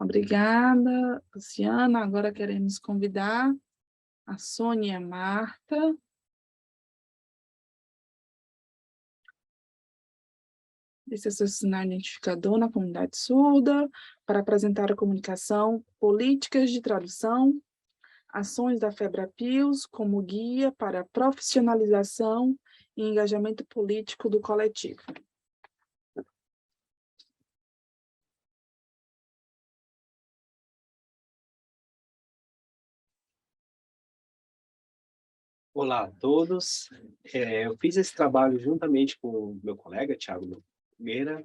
Obrigada, Luciana. Agora queremos convidar a Sônia e a Marta. Esse é seu sinal identificador na comunidade surda para apresentar a comunicação, políticas de tradução, ações da FEBRAPIOS como guia para a profissionalização e engajamento político do coletivo. Olá a todos. Eu fiz esse trabalho juntamente com o meu colega, Thiago Nogueira,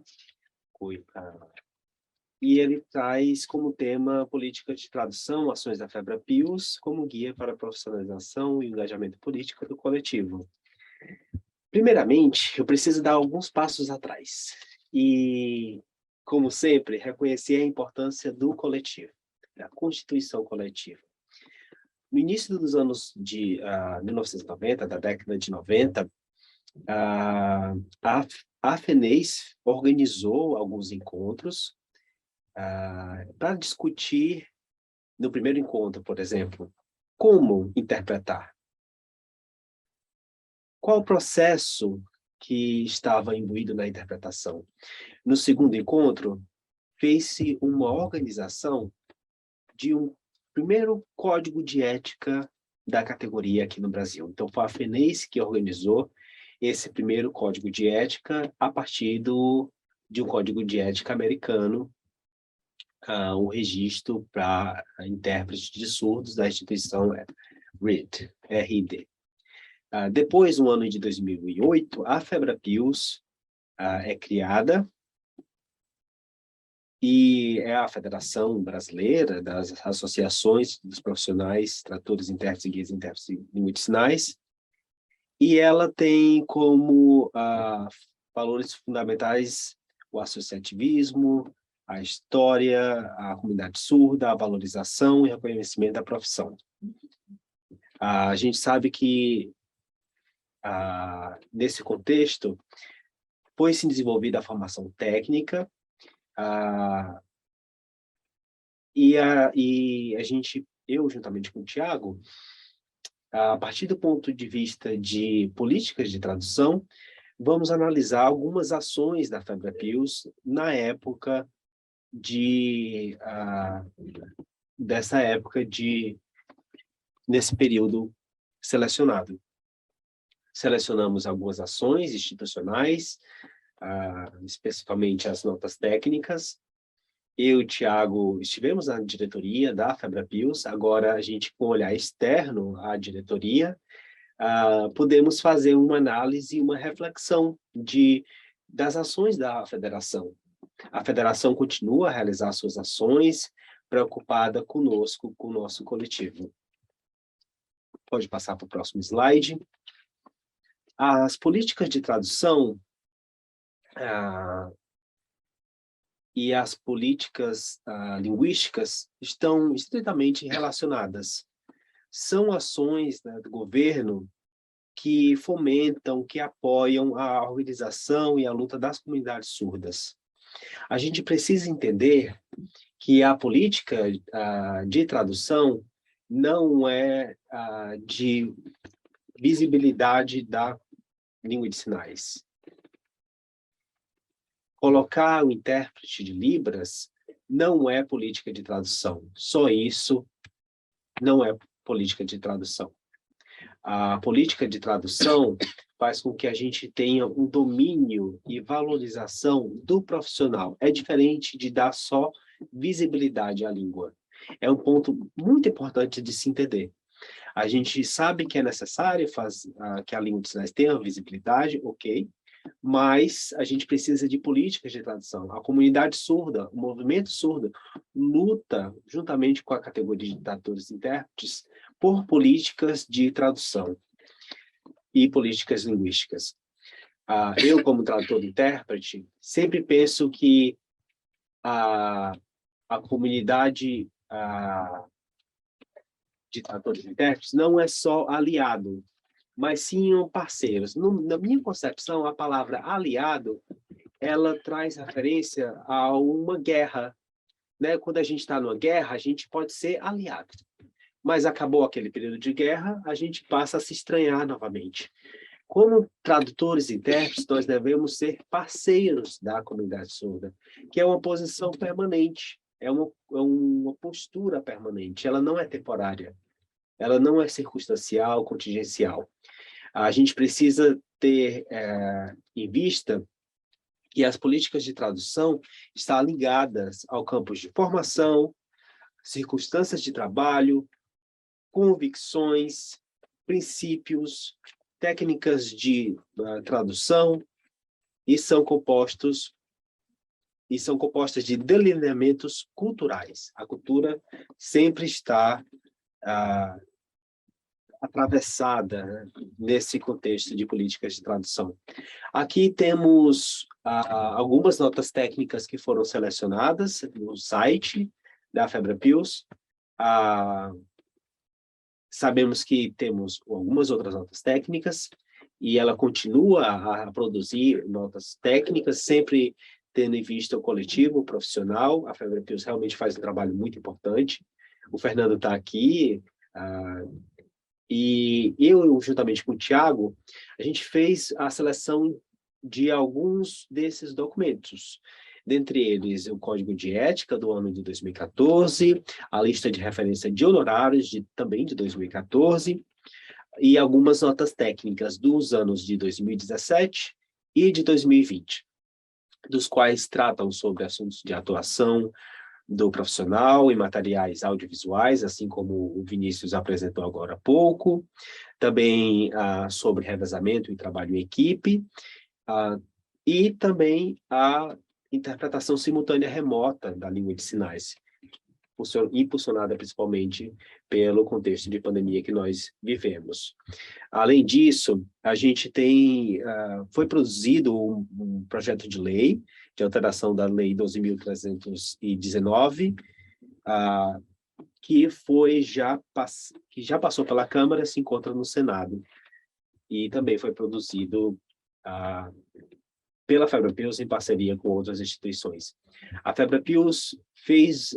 e ele traz como tema políticas de tradução, ações da FEBRAPIOS, como guia para a profissionalização e engajamento político do coletivo. Primeiramente, eu preciso dar alguns passos atrás e, como sempre, reconhecer a importância do coletivo, da constituição coletiva. No início dos anos de 1990, da década de 90, a FENEIS organizou alguns encontros para discutir, no primeiro encontro, por exemplo, como interpretar. Qual o processo que estava imbuído na interpretação? No segundo encontro, fez-se uma organização de um primeiro código de ética da categoria aqui no Brasil. Então, foi a FENEIS que organizou esse primeiro código de ética a partir de um código de ética americano, um registro para intérpretes de surdos da instituição RID, RID. Depois, no ano de 2008, a FEBRAPIOS é criada, e é a Federação Brasileira das Associações dos Profissionais, Tradutores, Intérpretes e Guias Intérpretes de Língua de Sinais, e ela tem como valores fundamentais o associativismo, a história, a comunidade surda, a valorização e reconhecimento da profissão. A gente sabe que, nesse contexto, foi-se desenvolvida a formação técnica, e a gente, eu juntamente com o Thiago, a partir do ponto de vista de políticas de tradução, vamos analisar algumas ações da FEBRAPIOS na época nesse período selecionado. Selecionamos algumas ações institucionais, especificamente as notas técnicas. Eu e o Thiago estivemos na diretoria da FEBRAPIOS, agora a gente, com olhar externo à diretoria, podemos fazer uma análise, uma reflexão das ações da federação. A federação continua a realizar suas ações, preocupada conosco, com o nosso coletivo. Pode passar para o próximo slide. As políticas de tradução e as políticas linguísticas estão estritamente relacionadas. São ações, né, do governo que fomentam, que apoiam a organização e a luta das comunidades surdas. A gente precisa entender que a política de tradução não é de visibilidade da língua de sinais. Colocar o intérprete de Libras não é política de tradução. Só isso não é política de tradução. A política de tradução faz com que a gente tenha um domínio e valorização do profissional. É diferente de dar só visibilidade à língua. É um ponto muito importante de se entender. A gente sabe que é necessário que a língua de sinais tenha visibilidade, ok, mas a gente precisa de políticas de tradução. A comunidade surda, o movimento surdo, luta, juntamente com a categoria de tradutores e intérpretes, por políticas de tradução e políticas linguísticas. Eu, como tradutor e intérprete, sempre penso que a comunidade de tradutores e intérpretes não é só aliado, mas sim parceiros. Na minha concepção, a palavra aliado, ela traz referência a uma guerra, né? Quando a gente está numa guerra, a gente pode ser aliado. Mas acabou aquele período de guerra, a gente passa a se estranhar novamente. Como tradutores e intérpretes, nós devemos ser parceiros da comunidade surda, que é uma posição permanente, é uma postura permanente, ela não é temporária, ela não é circunstancial, contingencial. A gente precisa ter em vista que as políticas de tradução estão ligadas ao campus de formação, circunstâncias de trabalho, convicções, princípios, técnicas de tradução e são compostas de delineamentos culturais. A cultura sempre está atravessada, né, nesse contexto de políticas de tradução. Aqui temos algumas notas técnicas que foram selecionadas no site da FEBRAPILS. Sabemos que temos algumas outras notas técnicas e ela continua a produzir notas técnicas, sempre tendo em vista o coletivo, o profissional. A FEBRAPILS realmente faz um trabalho muito importante. O Fernando está aqui, e eu, juntamente com o Tiago, a gente fez a seleção de alguns desses documentos. Dentre eles, o Código de Ética do ano de 2014, a lista de referência de honorários também de 2014, e algumas notas técnicas dos anos de 2017 e de 2020, dos quais tratam sobre assuntos de atuação do profissional em materiais audiovisuais, assim como o Vinícius apresentou agora há pouco, também sobre revezamento e trabalho em equipe, e também a interpretação simultânea remota da língua de sinais, impulsionada principalmente pelo contexto de pandemia que nós vivemos. Além disso, a gente foi produzido um projeto de lei de alteração da Lei 12.319, que já passou pela Câmara, se encontra no Senado, e também foi produzido pela FEBRAPILS em parceria com outras instituições. A FEBRAPILS fez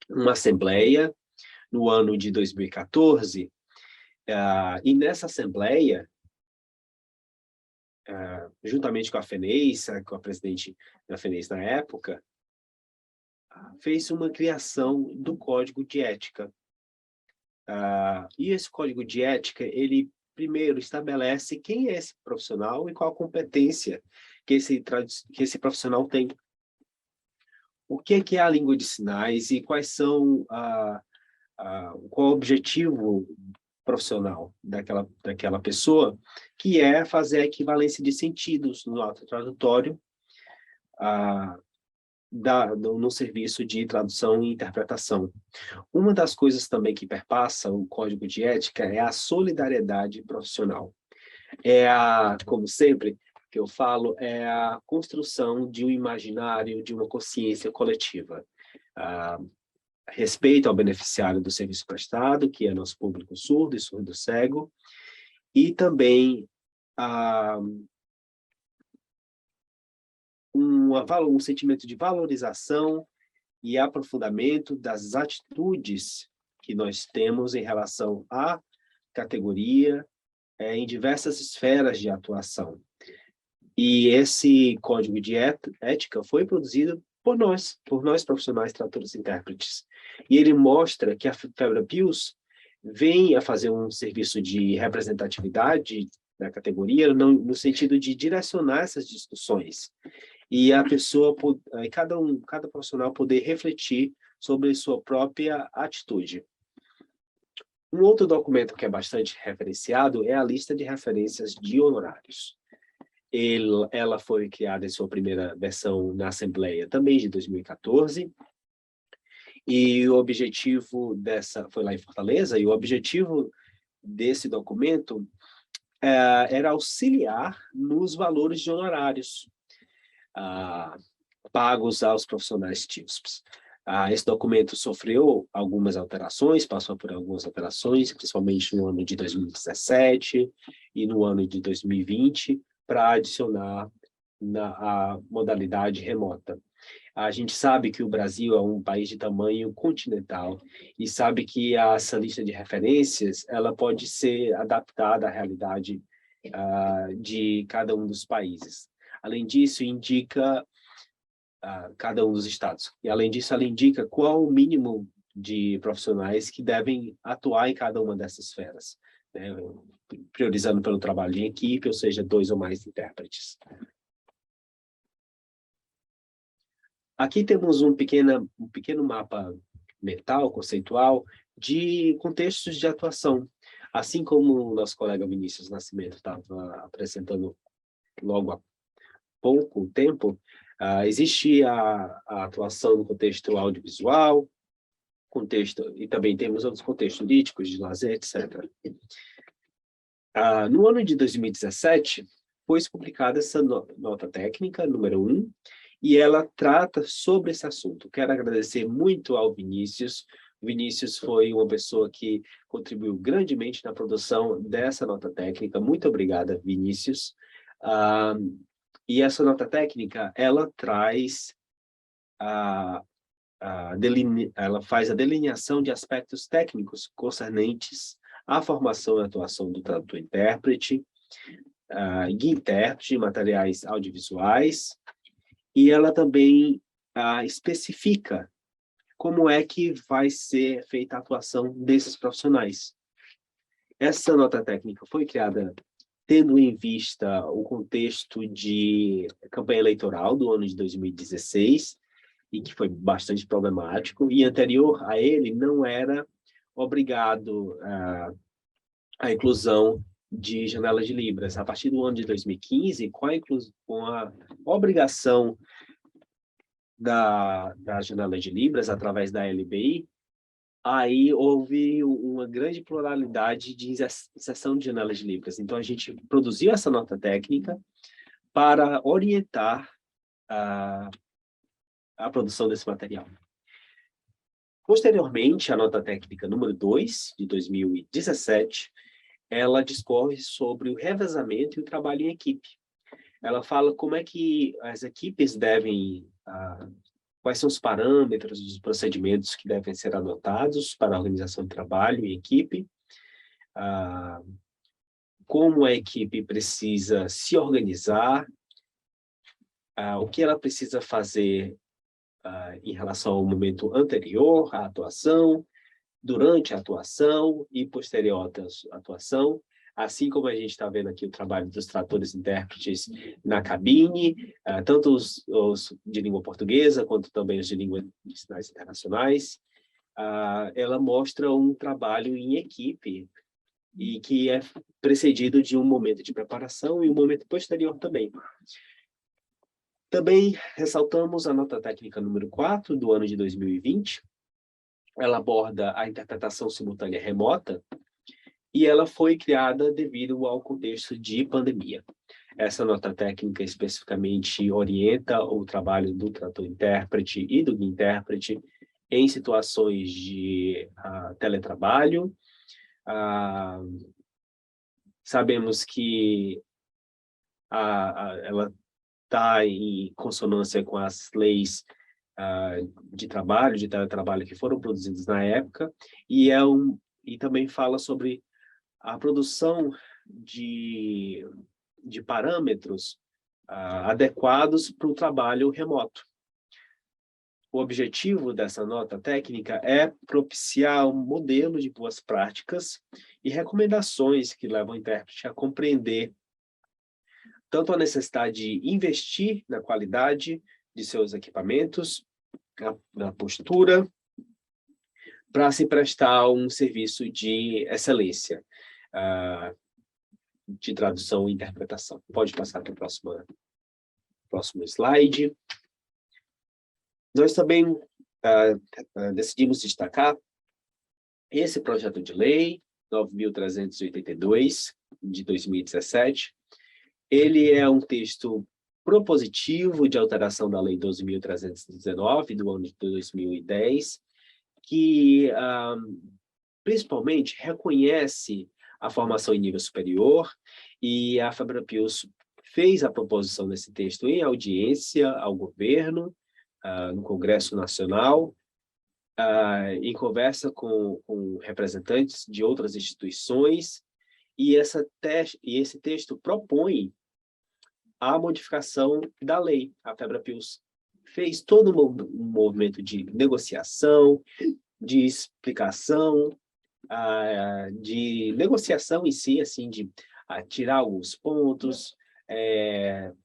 uma assembleia no ano de 2014, e nessa assembleia, juntamente com a FENEIS, com a presidente da FENEIS na época, fez uma criação do Código de Ética. E esse Código de Ética, ele primeiro estabelece quem é esse profissional e qual a competência que esse profissional tem. O que é a língua de sinais e quais são qual o objetivo profissional daquela pessoa, que é fazer a equivalência de sentidos no ato tradutório no serviço de tradução e interpretação. Uma das coisas também que perpassa o Código de Ética é a solidariedade profissional. Como sempre que eu falo, é a construção de um imaginário, de uma consciência coletiva. Respeito ao beneficiário do serviço prestado, que é nosso público surdo e surdo-cego, e também um sentimento de valorização e aprofundamento das atitudes que nós temos em relação à categoria em diversas esferas de atuação. E esse código de ética foi produzido por nós profissionais tradutores e intérpretes. E ele mostra que a FEBRAPILS vem a fazer um serviço de representatividade da categoria no sentido de direcionar essas discussões e a pessoa, cada profissional poder refletir sobre sua própria atitude. Um outro documento que é bastante referenciado é a lista de referências de honorários. Ela foi criada em sua primeira versão na Assembleia também de 2014, e o objetivo foi lá em Fortaleza, e o objetivo desse documento era auxiliar nos valores de honorários pagos aos profissionais TISPs. Esse documento sofreu algumas alterações, passou por algumas alterações, principalmente no ano de 2017 e no ano de 2020, para adicionar a modalidade remota. A gente sabe que o Brasil é um país de tamanho continental e sabe que essa lista de referências ela pode ser adaptada à realidade de cada um dos países. Além disso, indica cada um dos estados. E, além disso, ela indica qual o mínimo de profissionais que devem atuar em cada uma dessas esferas, né? Priorizando pelo trabalho em equipe, ou seja, 2 ou mais intérpretes. Aqui temos um pequeno mapa mental, conceitual, de contextos de atuação. Assim como o nosso colega Vinícius Nascimento estava apresentando logo há pouco tempo, existe a atuação no contexto audiovisual, e também temos outros contextos políticos, de lazer, etc. No ano de 2017, foi publicada essa nota técnica, número 1, e ela trata sobre esse assunto. Quero agradecer muito ao Vinícius. O Vinícius foi uma pessoa que contribuiu grandemente na produção dessa nota técnica. Muito obrigada, Vinícius. E essa nota técnica, ela traz ela faz a delineação de aspectos técnicos concernentes à formação e atuação do tradutor-intérprete, guia-intérprete de materiais audiovisuais, e ela também especifica como é que vai ser feita a atuação desses profissionais. Essa nota técnica foi criada tendo em vista o contexto de campanha eleitoral do ano de 2016, e que foi bastante problemático, e anterior a ele não era obrigado a inclusão de janelas de libras. A partir do ano de 2015, com a obrigação da janela de libras, através da LBI, aí houve uma grande pluralidade de inserção de janelas de libras. Então, a gente produziu essa nota técnica para orientar a produção desse material. Posteriormente, a nota técnica número 2, de 2017, ela discorre sobre o revezamento e o trabalho em equipe. Ela fala como é que as equipes devem, quais são os parâmetros, os procedimentos que devem ser adotados para a organização de trabalho em equipe, como a equipe precisa se organizar, o que ela precisa fazer em relação ao momento anterior à atuação, durante a atuação e posterior à atuação, assim como a gente está vendo aqui o trabalho dos tradutores-intérpretes na cabine, tanto os de língua portuguesa, quanto também os de língua de sinais internacionais. Ela mostra um trabalho em equipe e que é precedido de um momento de preparação e um momento posterior também. Também ressaltamos a nota técnica número 4, do ano de 2020. Ela aborda a interpretação simultânea remota e ela foi criada devido ao contexto de pandemia. Essa nota técnica especificamente orienta o trabalho do tradutor-intérprete e do guia-intérprete em situações de teletrabalho. Sabemos que ela está em consonância com as leis de teletrabalho que foram produzidas na época, e também fala sobre a produção de parâmetros adequados para o trabalho remoto. O objetivo dessa nota técnica é propiciar um modelo de boas práticas e recomendações que levam o intérprete a compreender tanto a necessidade de investir na qualidade de seus equipamentos, na postura, para se prestar um serviço de excelência, de tradução e interpretação. Pode passar para o próximo slide. Nós também decidimos destacar esse projeto de lei 9.382, de 2017. Ele é um texto propositivo de alteração da Lei 12.319, do ano de 2010, que principalmente reconhece a formação em nível superior, e a FEBRAPILS fez a proposição desse texto em audiência ao governo, no Congresso Nacional, em conversa com representantes de outras instituições, e esse texto propõe a modificação da lei. A FEBRAPILS fez todo um movimento de negociação, de explicação, de negociação em si, assim, de tirar alguns pontos,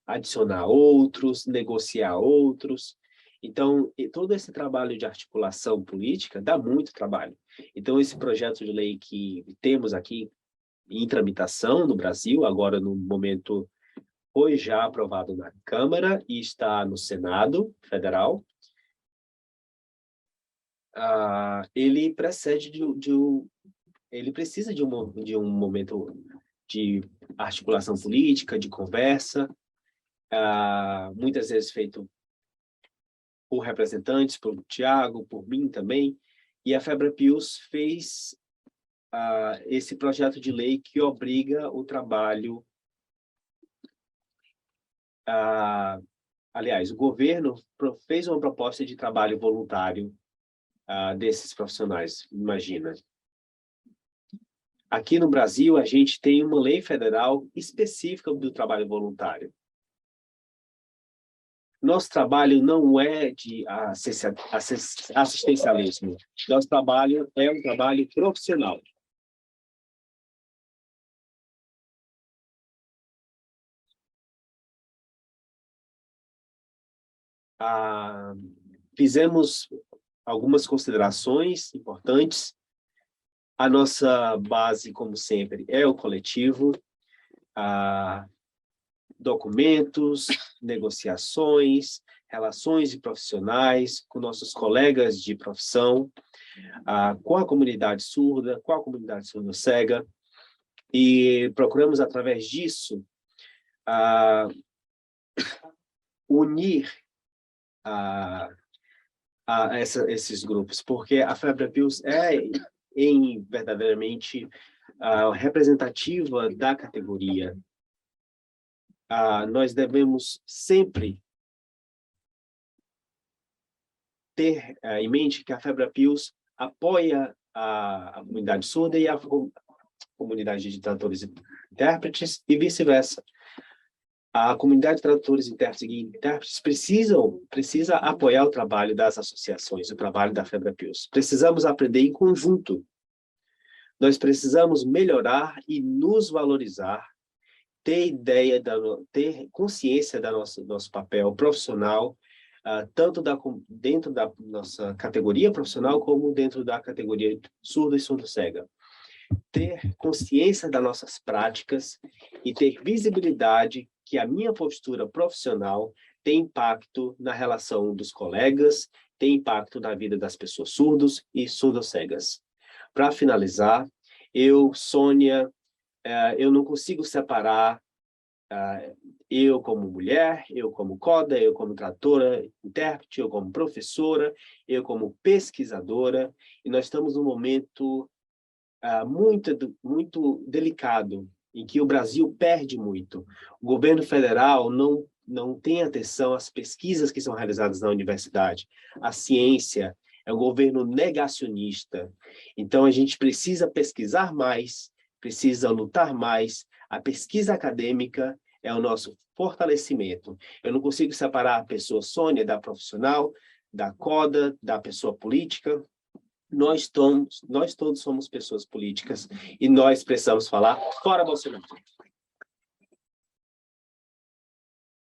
adicionar outros, negociar outros. Então, todo esse trabalho de articulação política dá muito trabalho. Então, esse projeto de lei que temos aqui em tramitação no Brasil, agora no momento foi já aprovado na Câmara e está no Senado Federal, ele precede ele precisa de um momento de articulação política, de conversa, muitas vezes feito por representantes, por Tiago, por mim também, e a FEBRAPILS fez esse projeto de lei que obriga o trabalho. Aliás, o governo fez uma proposta de trabalho voluntário desses profissionais, imagina. Aqui no Brasil, a gente tem uma lei federal específica do trabalho voluntário. Nosso trabalho não é de assistencialismo. Nosso trabalho é um trabalho profissional. Fizemos algumas considerações importantes. A nossa base, como sempre, é o coletivo. Documentos, negociações, relações profissionais com nossos colegas de profissão, com a comunidade surda, com a comunidade surdo-cega, e procuramos, através disso, unir esses grupos, porque a FEBRAPILS é verdadeiramente representativa da categoria. Nós devemos sempre ter em mente que a FEBRAPILS apoia a comunidade surda e a comunidade de tradutores e intérpretes e vice-versa. A comunidade de tradutores, intérpretes e intérpretes precisa apoiar o trabalho das associações, o trabalho da FEBRAPILS. Precisamos aprender em conjunto. Nós precisamos melhorar e nos valorizar, ter consciência do nosso papel profissional, tanto dentro da nossa categoria profissional, como dentro da categoria surdo e surdo-cega. Ter consciência das nossas práticas e ter visibilidade que a minha postura profissional tem impacto na relação dos colegas, tem impacto na vida das pessoas surdos e surdo-cegas. Para finalizar, Sônia, eu não consigo separar eu como mulher, eu como coda, eu como tradutora, intérprete, eu como professora, eu como pesquisadora, e nós estamos num momento muito delicado, em que o Brasil perde muito. O governo federal não tem atenção às pesquisas que são realizadas na universidade. A ciência é um governo negacionista. Então, a gente precisa pesquisar mais, precisa lutar mais. A pesquisa acadêmica é o nosso fortalecimento. Eu não consigo separar a pessoa Sônia da profissional, da coda, da pessoa política. Nós todos somos pessoas políticas e nós precisamos falar fora Bolsonaro.